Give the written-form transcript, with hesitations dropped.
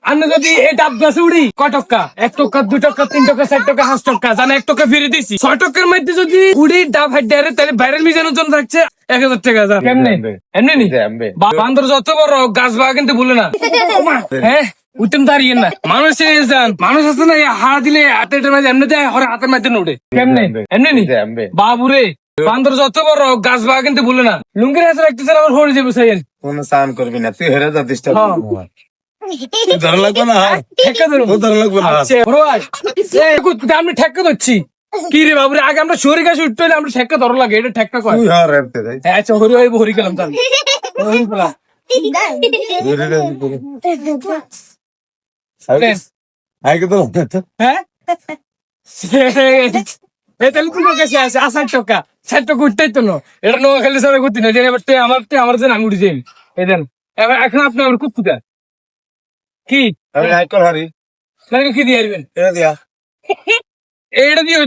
আমি যদি এই ডাব গাছে উড়ি কয় টক্কা 1 টক্কা 2 টক্কা 3 টক্কা 4 টক্কা 5 টক্কা জানা 1 টক্কা ফিরে দিছি 6 টক্কার মধ্যে যদি উড়ি ডাব হাইট দেয় তাহলে ভাইরাল মিজানোর জন্য থাকছে 1000 টাকা যা কেমনে এমনি নি বান্দর যত বড় গাছ বাগা কিন্তু ভুলে না হ্যাঁ উঠতেন দাঁড়িয়ে না মানুষ যান মানুষ আছে না হাড় দিলে হাতের মাঝে এমনি দেয় হাতের মাঝে উঠে কেমনে এমনি নি বাবুরে বান্দর যত বড় গাছ বাগা কিন্তু ভুলে না লুঙ্গির হাতে রাখতেছে আমার হরে যাবে সাইয়েন কোনো স্নান করবি না তুই হেরে যা ডিস্টার্ব ধরা লাগবে না ঠেকা ধরো ধরা লাগবে না আমি ঠেকা ধরছি কি রে বাবুরে আগে আমরা শহরে গাছে উঠতে হলে আমরা ঠেকা ধরো লাগে এটা ঠেকা কয় তুই হার রেপতে যাই আচ্ছা হরি হরি হরি গেলাম তাহলে হরি বলা আগে তো হ্যাঁ তাহলে তুই কাছে আছে 60 টাকা 60 টাকা উঠতেই তো না এটা নোয়া খেলে সারা করতে না আমার আমার জন্য আমি উঠে যাই এই দেন এবার এখন আপনি আমার কুত্তুটা কি আমি হাইকল হারি কি দিয়ে আসবেন এটা দিয়া এইটা দিয়ে